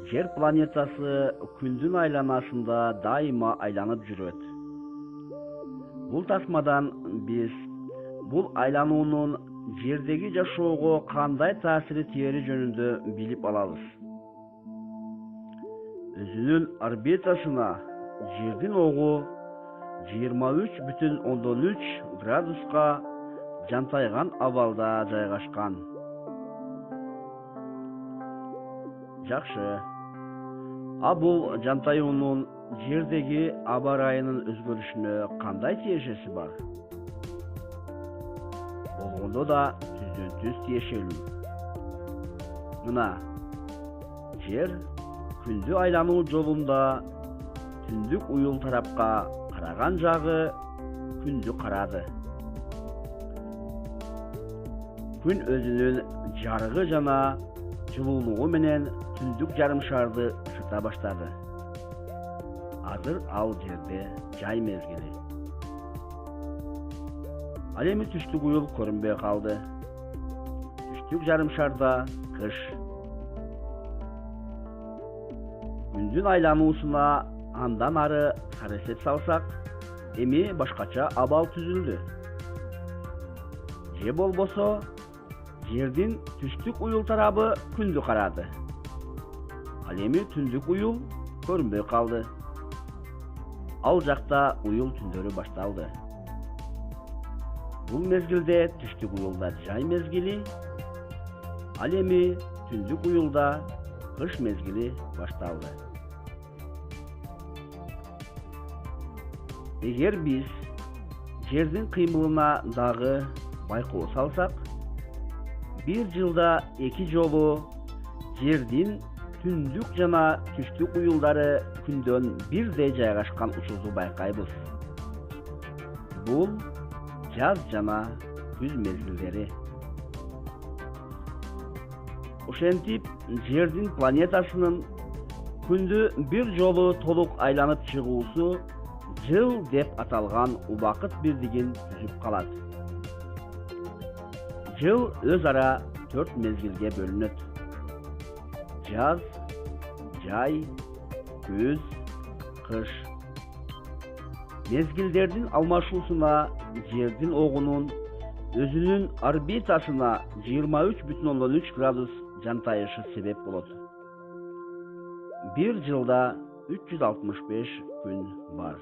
Жер планетасы күндүн айланасында дайыма айланып жүрөт. Бул тасмадан биз бул айлануунун жердеги жашоого кандай таасири тиери жөнүндө билип алабыз. Өзүнүн орбитасына жердин огу 23,3 градуска жантайган абалда жайгашкан. Жакшы. Бул жантаюунун жердеги аба ырайынын өзгөрүшүнө кандай тиешеси бар? Болгондо да түздөн-түз тиешелүү. Мына, жер күндү айлануу жолунда түндүк уюл тарапка караган жагы күндү карады. Күн өзүнүн жарыгы жана жылуулугу менен түндүк жарым шарды ышыта баштады. Азыр ал жерде жай мезгили. Ал эми түштүк уюл көрүнбөй калды. Түштүк жарым шарда кыш. Күндүн айлануусуна андан ары каресет салсак, эми башкача абал түзүлдү. Же болбосо, жердин түштүк уюл тарабы күндү карады. Ал эми түндүк уюл көрүнбөй калды. Ал жакта уюл түндөрү башталды. Бул мезгилде түштүк уюлда жай мезгили, ал эми түндүк уюлда кыш мезгили башталды. Эгер биз жердин кыймылына дагы байкоо салсак, бир жылда 2 жолу жердин түндүк жана түштүк уюлдары күндөн бирдей жайгашкан учурду байкайбыз. Бул жаз жана күз мезгилдери. Ошентип, жердин планетасынын күндү бир жолу толук айланып чыгуусу жыл деп аталган убакыт бирдигин түзүп калат. Жыл өз ара 4 мезгилге бөлүнөт. Жаз, жай, күз, кыш. Мезгилдердин алмашуусуна жердин огунун өзүнүн орбитасына 23,3 градус жантайышы себеп болот. Бир жылда 365 күн бар.